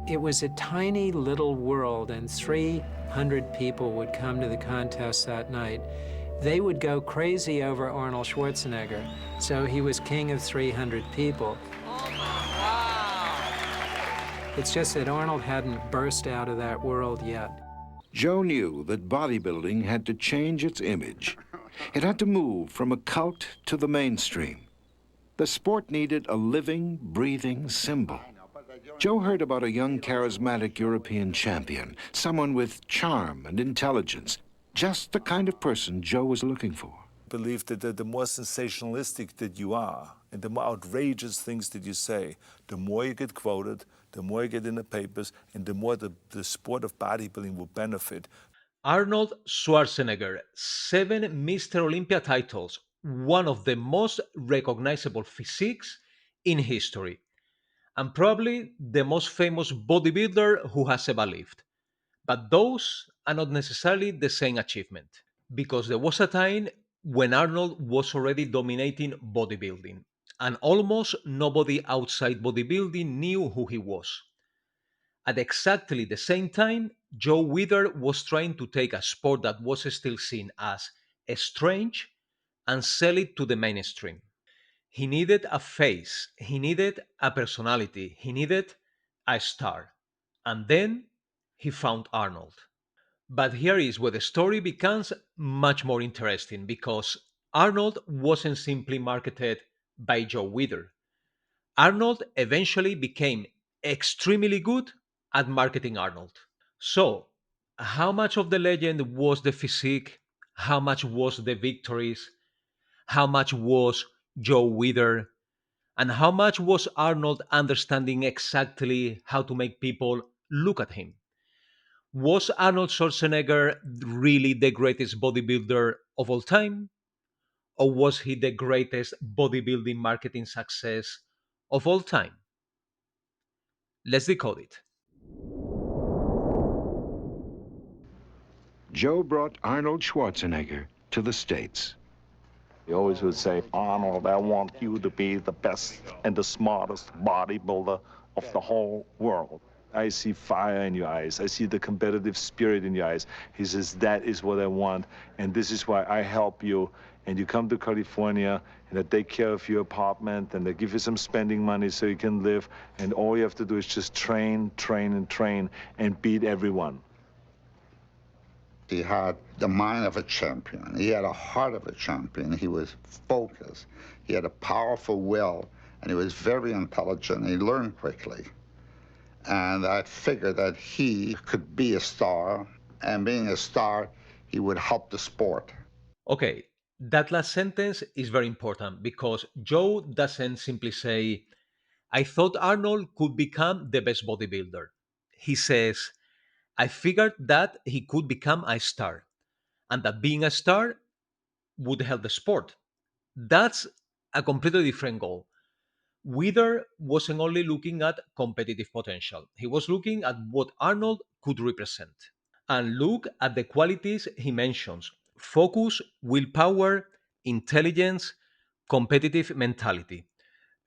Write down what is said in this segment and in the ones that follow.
It was a tiny little world, and 300 people would come to the contest that night. They would go crazy over Arnold Schwarzenegger, so he was king of 300 people. It's just that Arnold hadn't burst out of that world yet. Joe knew that bodybuilding had to change its image. It had to move from a cult to the mainstream. The sport needed a living, breathing symbol. Joe heard about a young, charismatic European champion, someone with charm and intelligence, just the kind of person Joe was looking for. I believe that the more sensationalistic that you are and the more outrageous things that you say, the more you get quoted, the more you get in the papers, and the more the sport of bodybuilding will benefit. Arnold Schwarzenegger, 7 Mr. Olympia titles, one of the most recognizable physiques in history, and probably the most famous bodybuilder who has ever lived. But those are not necessarily the same achievement, because there was a time when Arnold was already dominating bodybuilding, and almost nobody outside bodybuilding knew who he was. At exactly the same time, Joe Weider was trying to take a sport that was still seen as strange and sell it to the mainstream. He needed a face, he needed a personality, he needed a star. And then he found Arnold. But here is where the story becomes much more interesting because Arnold wasn't simply marketed by Joe Weider. Arnold eventually became extremely good at marketing Arnold. So, how much of the legend was the physique? How much was the victories? How much was Joe Weider? And how much was Arnold understanding exactly how to make people look at him? Was Arnold Schwarzenegger really the greatest bodybuilder of all time? Or was he the greatest bodybuilding marketing success of all time? Let's decode it. Joe brought Arnold Schwarzenegger to the States. He always would say, Arnold, I want you to be the best and the smartest bodybuilder of the whole world. I see fire in your eyes. I see the competitive spirit in your eyes. He says, that is what I want, and this is why I help you. And you come to California, and they take care of your apartment, and they give you some spending money so you can live, and all you have to do is just train, train, and train, and beat everyone. He had the mind of a champion. He had a heart of a champion. He was focused. He had a powerful will, and he was very intelligent. He learned quickly. And I figured that he could be a star, and being a star, he would help the sport. Okay, that last sentence is very important because Joe doesn't simply say, I thought Arnold could become the best bodybuilder. He says, I figured that he could become a star and that being a star would help the sport. That's a completely different goal. Weider wasn't only looking at competitive potential, he was looking at what Arnold could represent. And look at the qualities he mentions: focus, willpower, intelligence, competitive mentality.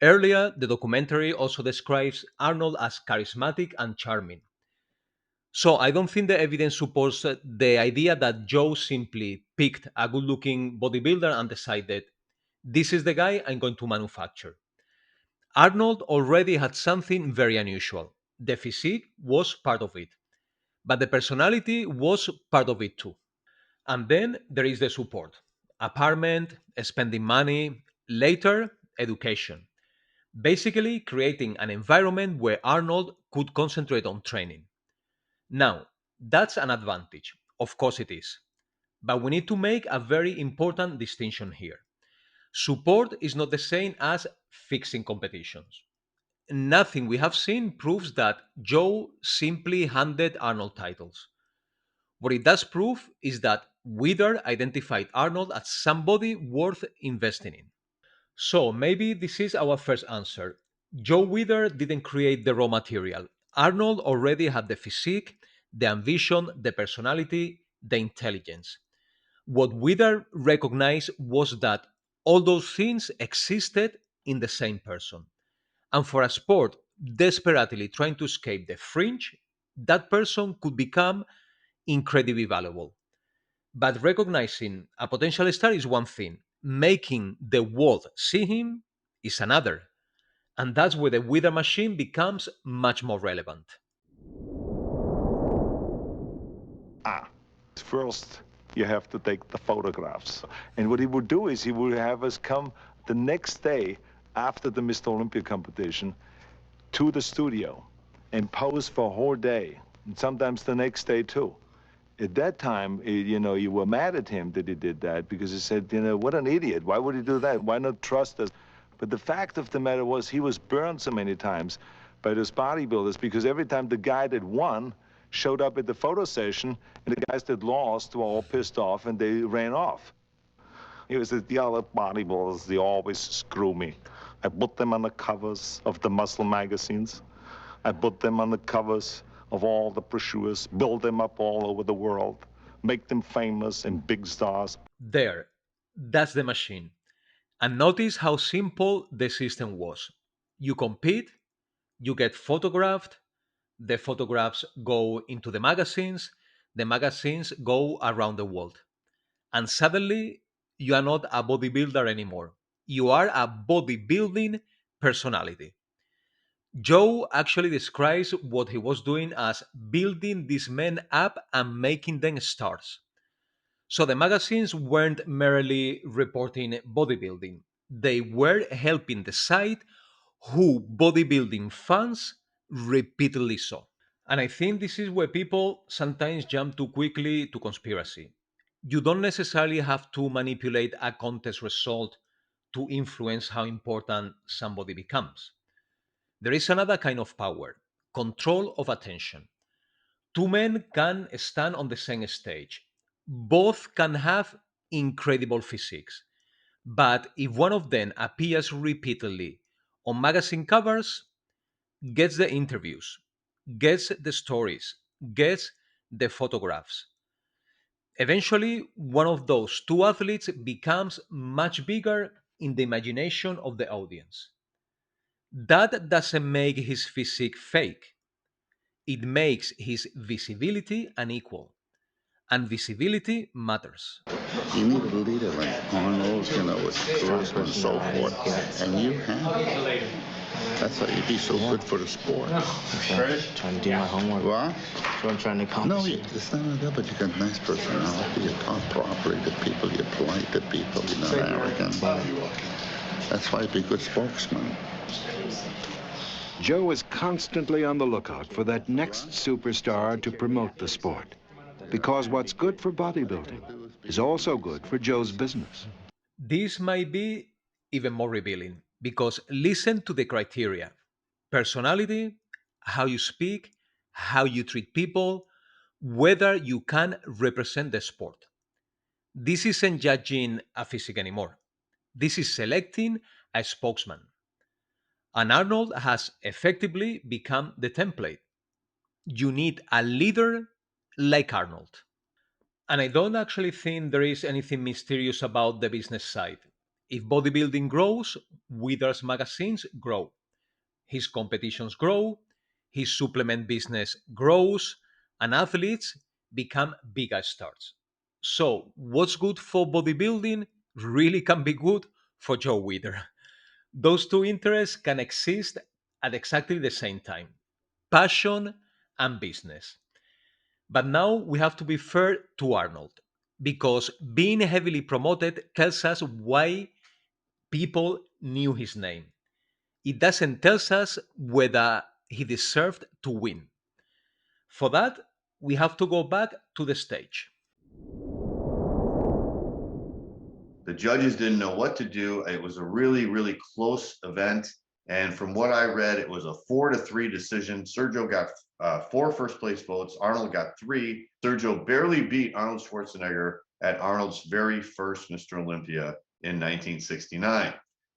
Earlier, the documentary also describes Arnold as charismatic and charming. So I don't think the evidence supports the idea that Joe simply picked a good looking bodybuilder and decided, this is the guy I'm going to manufacture. Arnold already had something very unusual. The physique was part of it, but the personality was part of it too. And then there is the support: apartment, spending money, later, education. Basically, creating an environment where Arnold could concentrate on training. Now, that's an advantage. Of course it is. But we need to make a very important distinction here. Support is not the same as fixing competitions. Nothing we have seen proves that Joe simply handed Arnold titles. What it does prove is that Weider identified Arnold as somebody worth investing in. So maybe this is our first answer. Joe Weider didn't create the raw material. Arnold already had the physique, the ambition, the personality, the intelligence. What Weider recognized was that all those things existed in the same person. And for a sport desperately trying to escape the fringe, that person could become incredibly valuable. But recognizing a potential star is one thing, making the world see him is another. And that's where the Wither machine becomes much more relevant. First, you have to take the photographs. And what he would do is he would have us come the next day after the Mr. Olympia competition to the studio and pose for a whole day, and sometimes the next day too. At that time, you were mad at him that he did that because he said, what an idiot. Why would he do that? Why not trust us? But the fact of the matter was he was burned so many times by those bodybuilders because every time the guy that won showed up at the photo session and the guys that lost were all pissed off and they ran off. He was the other bodybuilders, they always screw me. I put them on the covers of the muscle magazines. I put them on the covers of all the brochures, build them up all over the world, make them famous and big stars. There, that's the machine. And notice how simple the system was. You compete, you get photographed, the photographs go into the magazines go around the world. And suddenly, you are not a bodybuilder anymore. You are a bodybuilding personality. Joe actually describes what he was doing as building these men up and making them stars. So the magazines weren't merely reporting bodybuilding, they were helping decide who bodybuilding fans repeatedly saw. And I think this is where people sometimes jump too quickly to conspiracy. You don't necessarily have to manipulate a contest result to influence how important somebody becomes. There is another kind of power, control of attention. Two men can stand on the same stage. Both can have incredible physiques. But if one of them appears repeatedly on magazine covers, gets the interviews, gets the stories, gets the photographs, eventually one of those two athletes becomes much bigger in the imagination of the audience. That doesn't make his physique fake. It makes his visibility unequal. And visibility matters. You need a leader like Arnold, with charisma and so forth. And you have it. That's why you'd be so good for the sport. Okay. Trying to do my homework. What? That's what I'm trying to accomplish. No, it's not like that, but you got nice personality. You talk properly to people. You're polite to people. You're not arrogant. That's why you'd be a good spokesman. Joe is constantly on the lookout for that next superstar to promote the sport. Because what's good for bodybuilding is also good for Joe's business. This might be even more revealing because listen to the criteria: personality, how you speak, how you treat people, whether you can represent the sport. This isn't judging a physique anymore. This is selecting a spokesman. And Arnold has effectively become the template. You need a leader like Arnold. And I don't actually think there is anything mysterious about the business side. If bodybuilding grows, Wither's magazines grow. His competitions grow, his supplement business grows, and athletes become bigger stars. So, what's good for bodybuilding really can be good for Joe Weider. Those two interests can exist at exactly the same time: passion and business. But now we have to be fair to Arnold because being heavily promoted tells us why people knew his name. It doesn't tell us whether he deserved to win. For that, we have to go back to the stage. The judges didn't know what to do. It was a really, really close event. And from what I read, it was a 4-3 decision. Sergio got 4 first place votes. Arnold got 3. Sergio barely beat Arnold Schwarzenegger at Arnold's very first Mr. Olympia in 1969.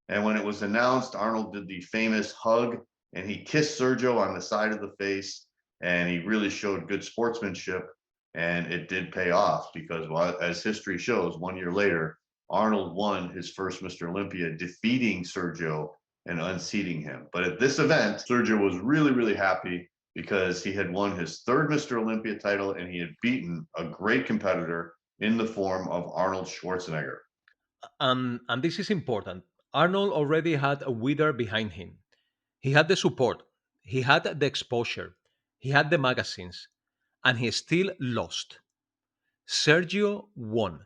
And when it was announced, Arnold did the famous hug and he kissed Sergio on the side of the face. And he really showed good sportsmanship. And it did pay off because, well, as history shows, 1 year later, Arnold won his first Mr. Olympia, defeating Sergio and unseating him. But at this event, Sergio was really, really happy because he had won his third Mr. Olympia title and he had beaten a great competitor in the form of Arnold Schwarzenegger. And this is important. Arnold already had a Weider behind him. He had the support, he had the exposure, he had the magazines, and he still lost. Sergio won.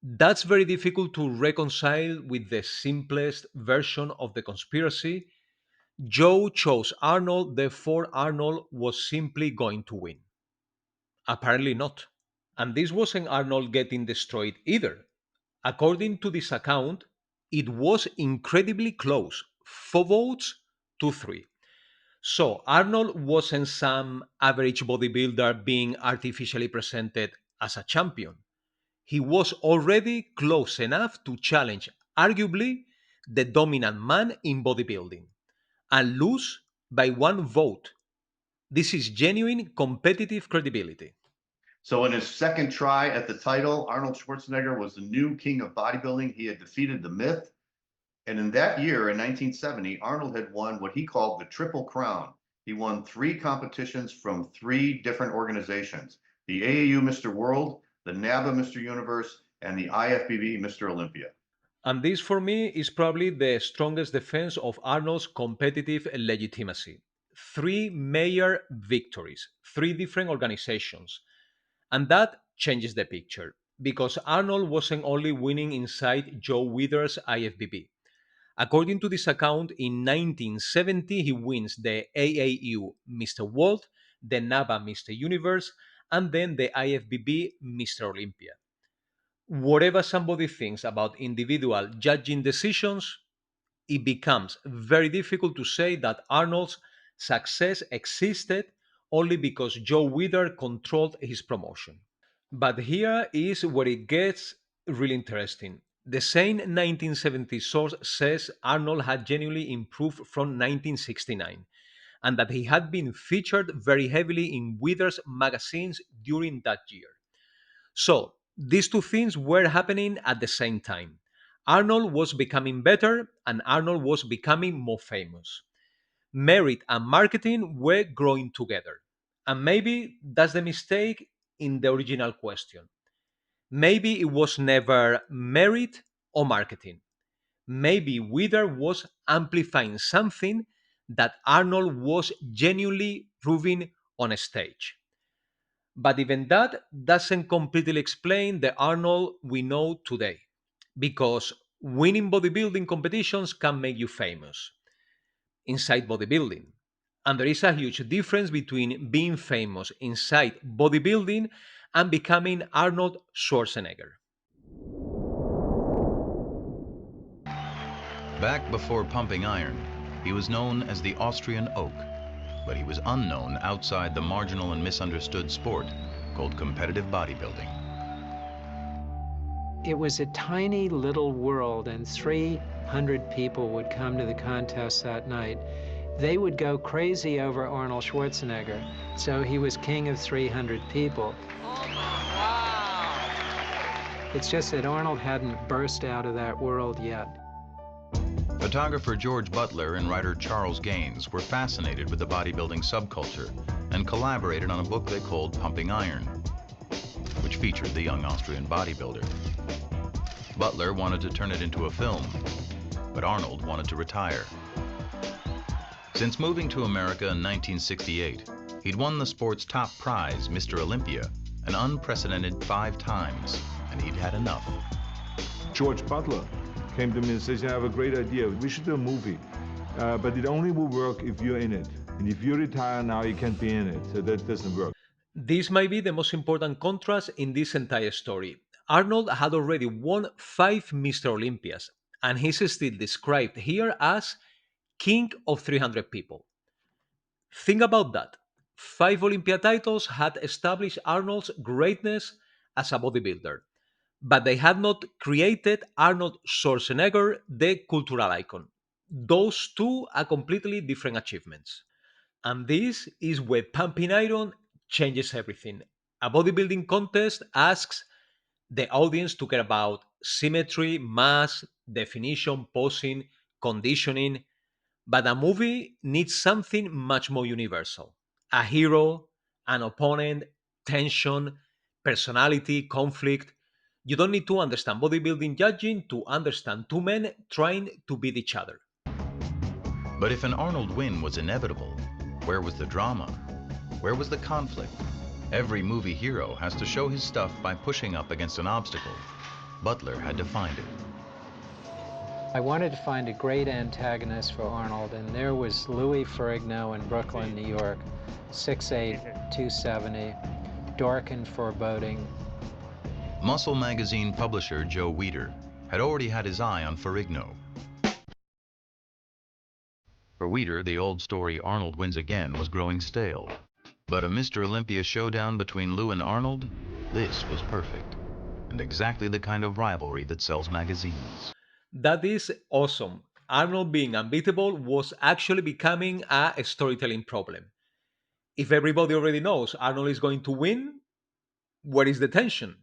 That's very difficult to reconcile with the simplest version of the conspiracy. Joe chose Arnold, therefore, Arnold was simply going to win. Apparently not. And this wasn't Arnold getting destroyed either. According to this account, it was incredibly close 4 votes to 3. So Arnold wasn't some average bodybuilder being artificially presented as a champion. He was already close enough to challenge, arguably, the dominant man in bodybuilding and lose by 1 vote. This is genuine competitive credibility. So in his second try at the title, Arnold Schwarzenegger was the new king of bodybuilding. He had defeated the Myth. And in that year, in 1970, Arnold had won what he called the Triple Crown. He won 3 competitions from 3 different organizations: the AAU Mr. World, the NABA Mr. Universe, and the IFBB Mr. Olympia. And this, for me, is probably the strongest defense of Arnold's competitive legitimacy. 3 major victories, 3 different organizations. And that changes the picture because Arnold wasn't only winning inside Joe Weider's IFBB. According to this account, in 1970, he wins the AAU Mr. World, the NABA Mr. Universe, and then the IFBB Mr. Olympia. Whatever somebody thinks about individual judging decisions, it becomes very difficult to say that Arnold's success existed only because Joe Weider controlled his promotion. But here is where it gets really interesting. The same 1970 source says Arnold had genuinely improved from 1969 and that he had been featured very heavily in Weider's magazines during that year. So, these 2 things were happening at the same time. Arnold was becoming better and Arnold was becoming more famous. Merit and marketing were growing together. And maybe that's the mistake in the original question. Maybe it was never merit or marketing. Maybe Weider was amplifying something that Arnold was genuinely proving on a stage. But even that doesn't completely explain the Arnold we know today. Because winning bodybuilding competitions can make you famous inside bodybuilding. And there is a huge difference between being famous inside bodybuilding and becoming Arnold Schwarzenegger. Back before pumping iron, he was known as the Austrian Oak, but he was unknown outside the marginal and misunderstood sport called competitive bodybuilding. It was a tiny little world, and 300 people would come to the contest that night. They would go crazy over Arnold Schwarzenegger, so he was king of 300 people. It's just that Arnold hadn't burst out of that world yet. Photographer George Butler and writer Charles Gaines were fascinated with the bodybuilding subculture and collaborated on a book they called Pumping Iron, which featured the young Austrian bodybuilder. Butler wanted to turn it into a film, but Arnold wanted to retire. Since moving to America in 1968, he'd won the sport's top prize, Mr. Olympia, an unprecedented 5 times, and he'd had enough. George Butler came to me and says, I have a great idea. We should do a movie, but it only will work if you're in it. And if you retire now, you can't be in it, so that doesn't work. This might be the most important contrast in this entire story. Arnold had already won 5 Mr. Olympias, and he's still described here as king of 300 people. Think about that. 5 Olympia titles had established Arnold's greatness as a bodybuilder, but they had not created Arnold Schwarzenegger, the cultural icon. Those 2 are completely different achievements. And this is where pumping iron changes everything. A bodybuilding contest asks the audience to care about symmetry, mass, definition, posing, conditioning, but a movie needs something much more universal: a hero, an opponent, tension, personality, conflict. You don't need to understand bodybuilding judging to understand two men trying to beat each other. But if an Arnold win was inevitable, where was the drama? Where was the conflict? Every movie hero has to show his stuff by pushing up against an obstacle. Butler had to find it. I wanted to find a great antagonist for Arnold, and there was Louis Ferrigno in Brooklyn, New York, 6'8", 270, dark and foreboding. Muscle magazine publisher Joe Weider had already had his eye on Ferrigno. For Weider, the old story Arnold wins again was growing stale. But a Mr. Olympia showdown between Lou and Arnold, this was perfect, and exactly the kind of rivalry that sells magazines. That is awesome. Arnold being unbeatable was actually becoming a storytelling problem. If everybody already knows Arnold is going to win, where is the tension?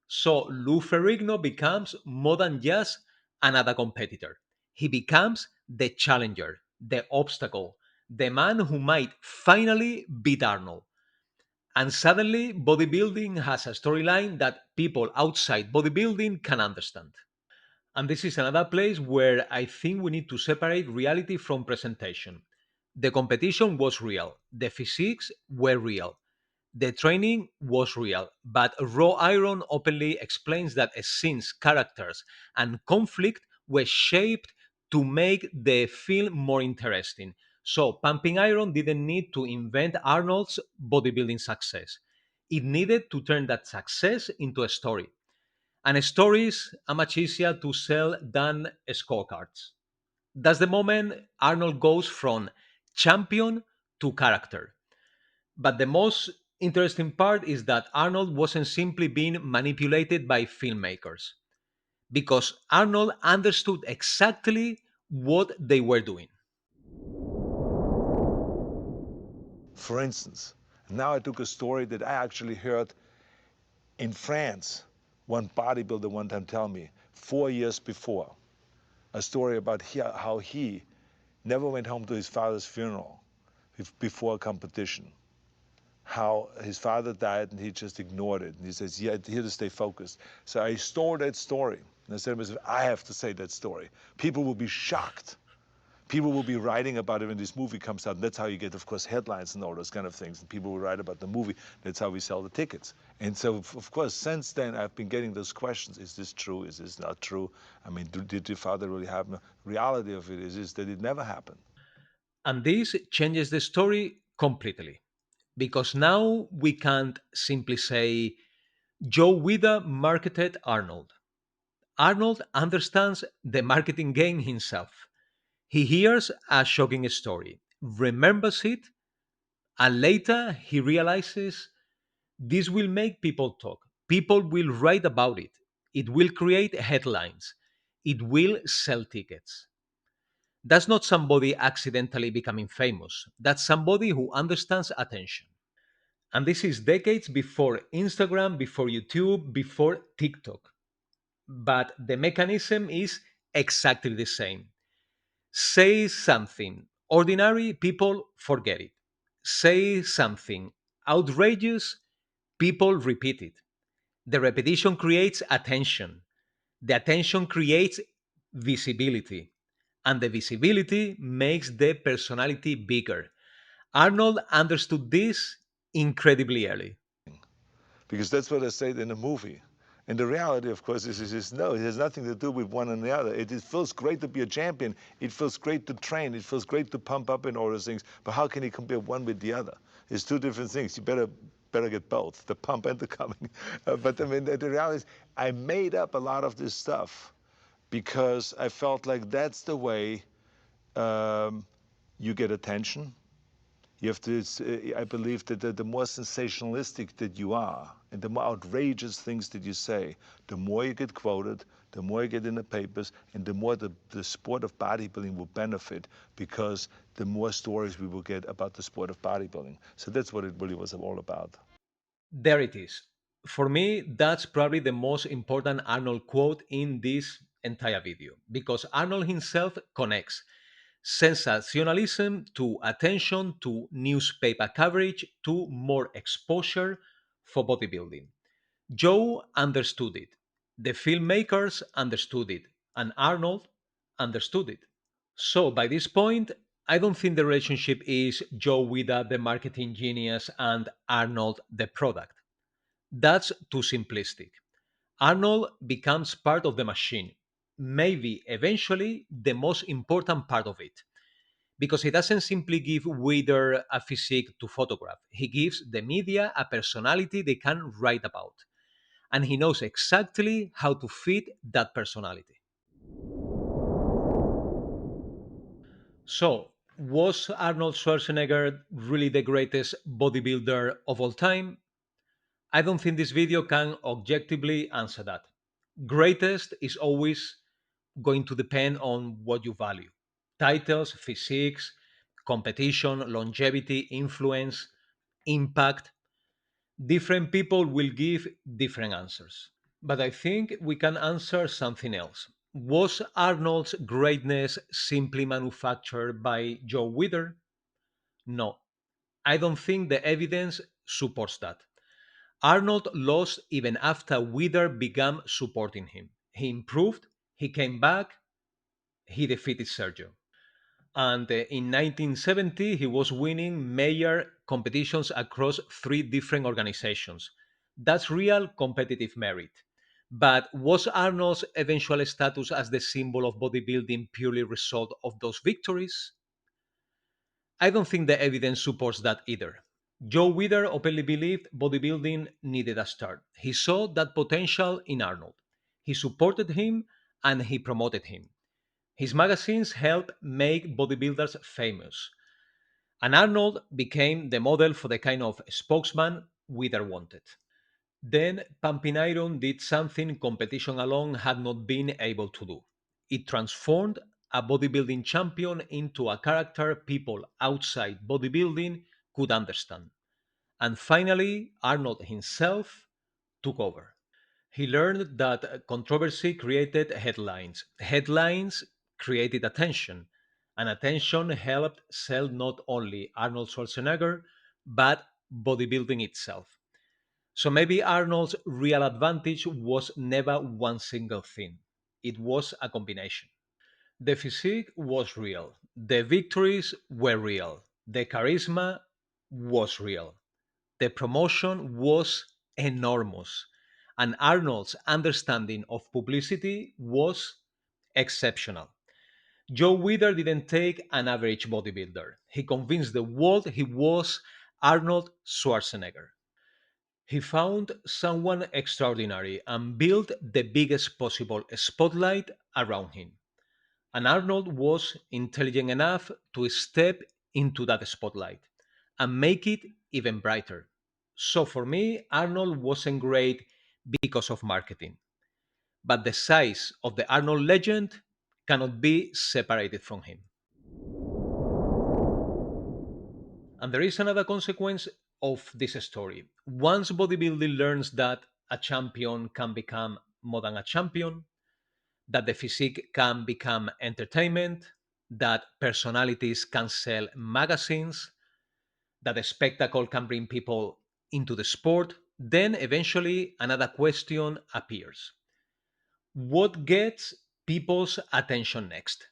So Lou Ferrigno becomes more than just another competitor. He becomes the challenger, the obstacle, the man who might finally beat Arnold. And suddenly, bodybuilding has a storyline that people outside bodybuilding can understand. And this is another place where I think we need to separate reality from presentation. The competition was real, the physiques were real, the training was real, but Raw Iron openly explains that scenes, characters, and conflict were shaped to make the film more interesting. So, Pumping Iron didn't need to invent Arnold's bodybuilding success. It needed to turn that success into a story. And stories are much easier to sell than scorecards. That's the moment Arnold goes from champion to character. But the most interesting part is that Arnold wasn't simply being manipulated by filmmakers, because Arnold understood exactly what they were doing. For instance, now I took a story that I actually heard in France. One bodybuilder one time tell me, 4 years before, a story about how he never went home to his father's funeral before a competition. How his father died and he just ignored it. And he says, yeah, here to stay focused. So I stole that story. And I said to myself, I have to say that story. People will be shocked. People will be writing about it when this movie comes out. And that's how you get, of course, headlines and all those kind of things. And people will write about the movie. That's how we sell the tickets. And so, of course, since then, I've been getting those questions. Is this true? Is this not true? I mean, did your father really happen? Reality of it is that it never happened. And this changes the story completely, because now we can't simply say Joe Weider marketed Arnold. Arnold understands the marketing game himself. He hears a shocking story, remembers it, and later he realizes this will make people talk. People will write about it. It will create headlines. It will sell tickets. That's not somebody accidentally becoming famous. That's somebody who understands attention. And this is decades before Instagram, before YouTube, before TikTok. But the mechanism is exactly the same. Say something ordinary, people forget it. Say something outrageous, people repeat it. The repetition creates attention. The attention creates visibility. And the visibility makes the personality bigger. Arnold understood this incredibly early. Because that's what I said in the movie. And the reality, of course, is no, it has nothing to do with one and the other. It feels great to be a champion. It feels great to train. It feels great to pump up and all those things. But how can you compare one with the other? It's two different things. You better get both, the pump and the coming. But I mean, the reality is I made up a lot of this stuff because I felt like that's the way you get attention. You have to, I believe that the more sensationalistic that you are and the more outrageous things that you say, the more you get quoted, the more you get in the papers, and the more the sport of bodybuilding will benefit because the more stories we will get about the sport of bodybuilding. So that's what it really was all about. There it is. For me, that's probably the most important Arnold quote in this entire video because Arnold himself connects sensationalism to attention to newspaper coverage to more exposure for bodybuilding. Joe understood it, the filmmakers understood it, and Arnold understood it. So by this point, I don't think the relationship is Joe Weider, the marketing genius, and Arnold, the product. That's too simplistic. Arnold becomes part of the machine, maybe eventually the most important part of it, because he doesn't simply give Weider a physique to photograph. He gives the media a personality they can write about, and he knows exactly how to fit that personality. So, was Arnold Schwarzenegger really the greatest bodybuilder of all time? I don't think this video can objectively answer that. Greatest is always going to depend on what you value: titles, physiques, competition, longevity, influence, impact. Different people will give different answers. But I think we can answer something else. Was Arnold's greatness simply manufactured by Joe Weider? No, I don't think the evidence supports that. Arnold lost even after Weider began supporting him. He improved, he came back, he defeated Sergio. And in 1970, he was winning major competitions across three different organizations. That's real competitive merit. But was Arnold's eventual status as the symbol of bodybuilding purely result of those victories? I don't think the evidence supports that either. Joe Weider openly believed bodybuilding needed a start. He saw that potential in Arnold. He supported him and he promoted him. His magazines helped make bodybuilders famous, and Arnold became the model for the kind of spokesman Weider wanted. Then pumping iron did something competition alone had not been able to do. It transformed a bodybuilding champion into a character people outside bodybuilding could understand. And finally, Arnold himself took over. He learned that controversy created headlines. Headlines created attention, and attention helped sell not only Arnold Schwarzenegger, but bodybuilding itself. So maybe Arnold's real advantage was never one single thing, it was a combination. The physique was real, the victories were real, the charisma was real, the promotion was enormous, and Arnold's understanding of publicity was exceptional. Joe Weider didn't take an average bodybuilder. He convinced the world he was Arnold Schwarzenegger. He found someone extraordinary and built the biggest possible spotlight around him. And Arnold was intelligent enough to step into that spotlight and make it even brighter. So for me, Arnold wasn't great because of marketing, but the size of the Arnold legend cannot be separated from him. And there is another consequence of this story. Once bodybuilding learns that a champion can become more than a champion, that the physique can become entertainment, that personalities can sell magazines, that the spectacle can bring people into the sport, then eventually another question appears. What gets people's attention next?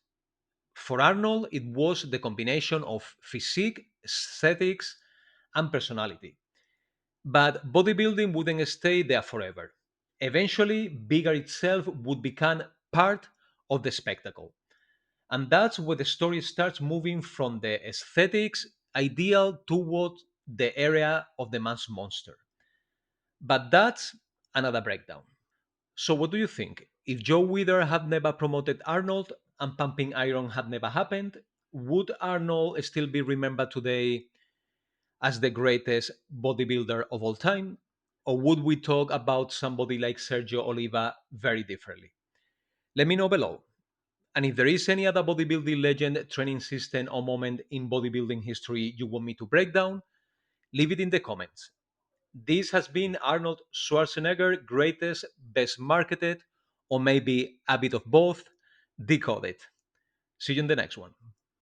For Arnold, it was the combination of physique, aesthetics, and personality. But bodybuilding wouldn't stay there forever. Eventually, bigger itself would become part of the spectacle. And that's where the story starts moving from the aesthetics ideal toward the area of the man's monster. But that's another breakdown. So, what do you think? If Joe Weider had never promoted Arnold and pumping iron had never happened, would Arnold still be remembered today as the greatest bodybuilder of all time? Or would we talk about somebody like Sergio Oliva very differently? Let me know below. And if there is any other bodybuilding legend, training system, or moment in bodybuilding history you want me to break down, leave it in the comments. This has been Arnold Schwarzenegger, greatest, best marketed, or maybe a bit of both. Decode it. See you in the next one.